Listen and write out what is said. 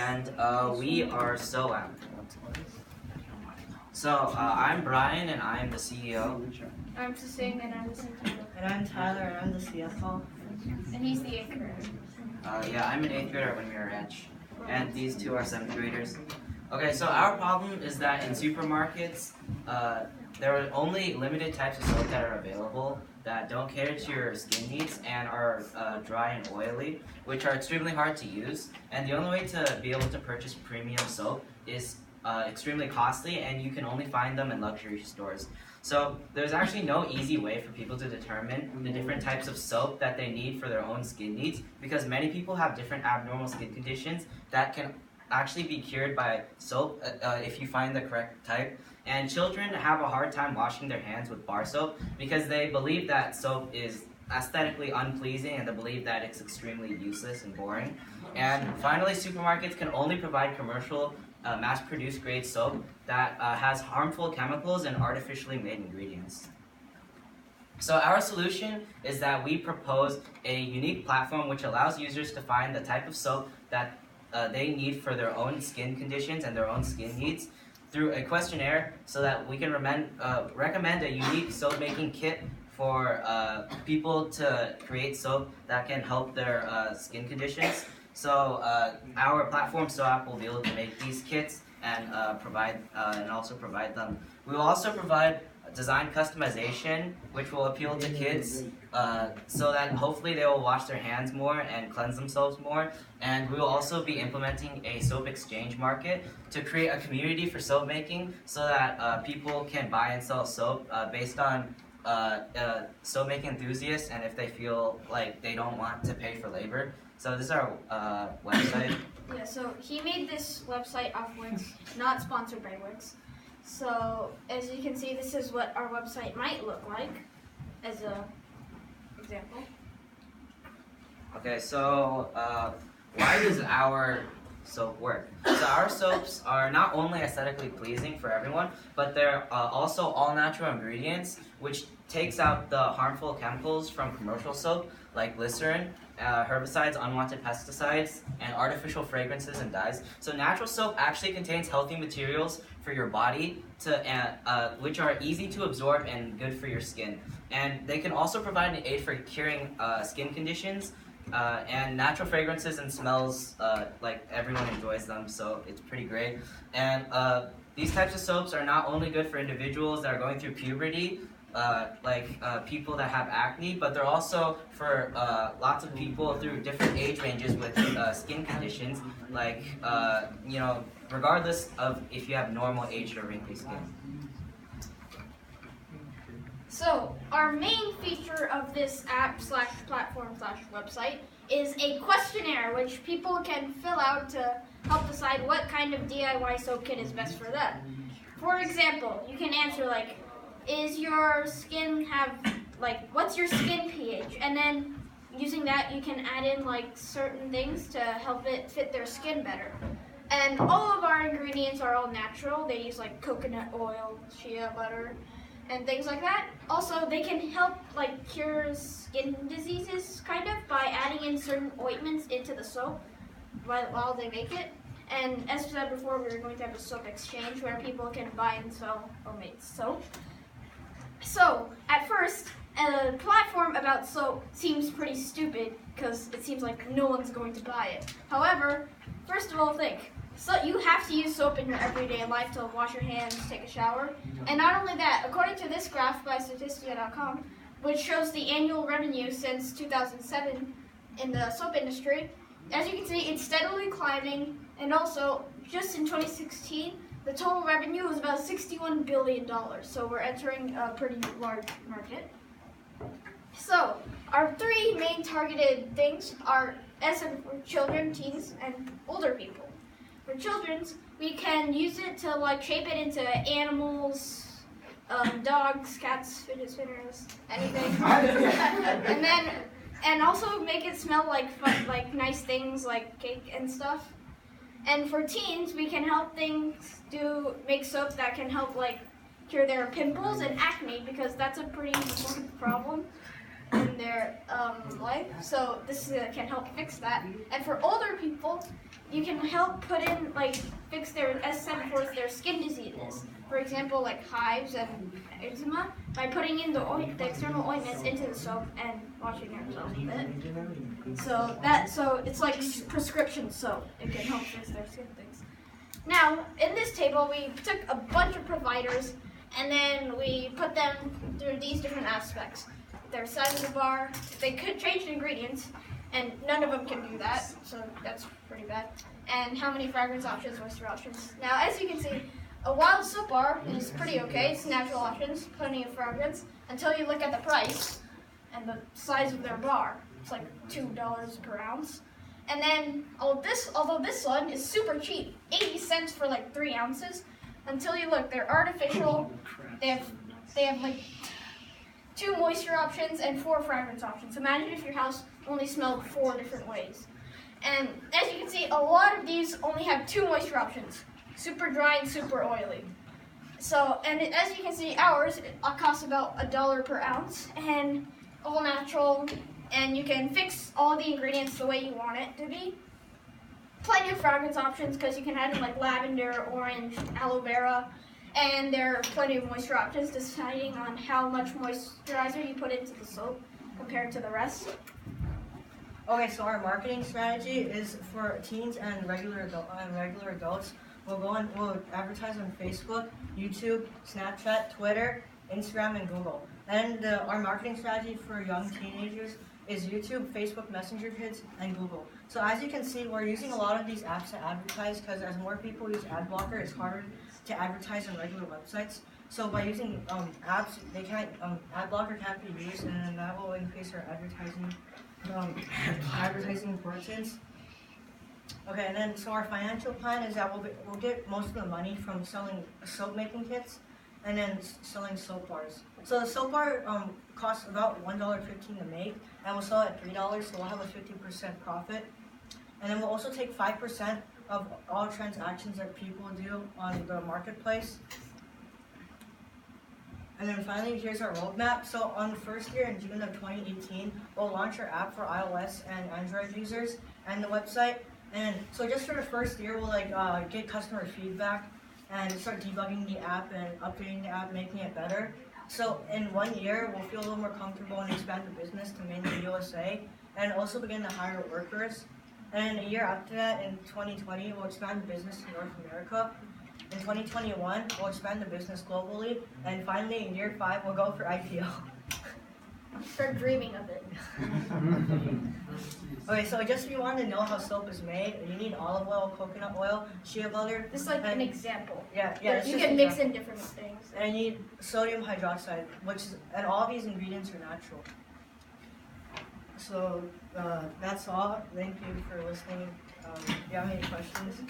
and we are soApp. So I'm Brian, and I am the CEO. I'm Sasing, and I'm the CTO. And I'm Tyler, and I'm the CFO. And he's the 8th grader. Yeah, I'm an 8th grader at Winmere Ranch, and these two are 7th graders. Okay, so our problem is that in supermarkets, there are only limited types of soap that are available that don't cater to your skin needs and are dry and oily, which are extremely hard to use. And the only way to be able to purchase premium soap is extremely costly, and you can only find them in luxury stores. So there's actually no easy way for people to determine the different types of soap that they need for their own skin needs, because many people have different abnormal skin conditions that can actually be cured by soap if you find the correct type. And children have a hard time washing their hands with bar soap because they believe that soap is aesthetically unpleasing, and they believe that it's extremely useless and boring. And finally, supermarkets can only provide commercial mass-produced grade soap that has harmful chemicals and artificially made ingredients. So our solution is that we propose a unique platform which allows users to find the type of soap that they need for their own skin conditions and their own skin needs through a questionnaire, so that we can recommend a unique soap making kit for people to create soap that can help their skin conditions. So our platform soApp will be able to make these kits and also provide them. We will also provide design customization, which will appeal to kids, so that hopefully they will wash their hands more and cleanse themselves more. And we will also be implementing a soap exchange market to create a community for soap making, so that people can buy and sell soap based on soap making enthusiasts, and if they feel like they don't want to pay for labor. So this is our website. Yeah, so he made this website off Wix, not sponsored by Wix. So as you can see, this is what our website might look like as an example. Okay, so why does our soap work? So our soaps are not only aesthetically pleasing for everyone, but they're also all natural ingredients, which takes out the harmful chemicals from commercial soap like glycerin, herbicides, unwanted pesticides, and artificial fragrances and dyes. So natural soap actually contains healthy materials for your body which are easy to absorb and good for your skin. And they can also provide an aid for curing skin conditions, and natural fragrances and smells, like everyone enjoys them, so it's pretty great. And these types of soaps are not only good for individuals that are going through puberty, people that have acne, but they're also for lots of people through different age ranges with skin conditions, regardless of if you have normal aged or wrinkly skin. So our main feature of this app/platform/website is a questionnaire which people can fill out to help decide what kind of DIY soap kit is best for them. For example, you can answer is your skin what's your skin pH? And then using that, you can add in certain things to help it fit their skin better. And all of our ingredients are all natural. They use coconut oil, shea butter, and things like that. Also, they can help cure skin diseases by adding in certain ointments into the soap while they make it. And as I said before, we were going to have a soap exchange where people can buy and sell homemade soap. So, at first, a platform about soap seems pretty stupid because it seems like no one's going to buy it. However, first of all, think. So you have to use soap in your everyday life to wash your hands, take a shower. And not only that, according to this graph by Statistica.com, which shows the annual revenue since 2007 in the soap industry, as you can see, it's steadily climbing. And also, just in 2016, the total revenue was about $61 billion, so we're entering a pretty large market. So, our three main targeted things are, as I said, for children, teens, and older people. For children's, we can use it to shape it into animals, dogs, cats, fidget spinners, anything, and also make it smell like fun, nice things like cake and stuff. And for teens, we can help make soap that can help cure their pimples and acne, because that's a pretty important problem in their life. So this can help fix that. And for older people, you can help put in, like, fix their, as set forth their skin diseases. For example, like hives and eczema, by putting in the external ointments into the soap and washing yourself with it. So it's like prescription soap. It can help fix their skin things. Now, in this table, we took a bunch of providers and then we put them through these different aspects. Their size of the bar, they could change the ingredients, and none of them can do that, so that's pretty bad. And how many fragrance options, moisture options. Now, as you can see, a wild soap bar is pretty okay. It's natural options, plenty of fragrance, until you look at the price and the size of their bar. It's like $2 per ounce. And then, although this one is super cheap, 80 cents for like 3 ounces, until you look, they're artificial. They have like 2 moisture options and 4 fragrance options. Imagine if your house only smelled 4 different ways. And as you can see, a lot of these only have 2 moisture options, super dry and super oily. So, and as you can see, ours costs about $1 per ounce, and all natural, and you can fix all the ingredients the way you want it to be. Plenty of fragrance options because you can add in like lavender, orange, aloe vera, and there are plenty of moisture options deciding on how much moisturizer you put into the soap compared to the rest. Okay, so our marketing strategy is for teens and regular adults. We'll advertise on Facebook, YouTube, Snapchat, Twitter, Instagram, and Google. And our marketing strategy for young teenagers is YouTube, Facebook Messenger Kids, and Google. So as you can see, we're using a lot of these apps to advertise because as more people use ad blocker, it's harder to advertise on regular websites. So by using apps, ad blocker can't be used, and then that will increase our advertising importance. Okay, and then so our financial plan is that we'll get most of the money from selling soap making kits and then selling soap bars. So the soap bar costs about $1.15 to make, and we'll sell it at $3, so we'll have a 50% profit. And then we'll also take 5% of all transactions that people do on the marketplace. And then finally, here's our roadmap. So on the first year in June of 2018, we'll launch our app for iOS and Android users and the website. And so just for the first year, we'll get customer feedback and start debugging the app and updating the app, making it better. So in 1 year, we'll feel a little more comfortable and expand the business to mainly USA and also begin to hire workers. And a year after that, in 2020, we'll expand the business to North America. In 2021, we'll expand the business globally. And finally, in year 5, we'll go for IPO. Start dreaming of it. Okay, so just if you want to know how soap is made, you need olive oil, coconut oil, shea butter. This is like an example. Yeah. You can mix in different things. And you need sodium hydroxide, and all these ingredients are natural. So that's all. Thank you for listening. Do you have any questions?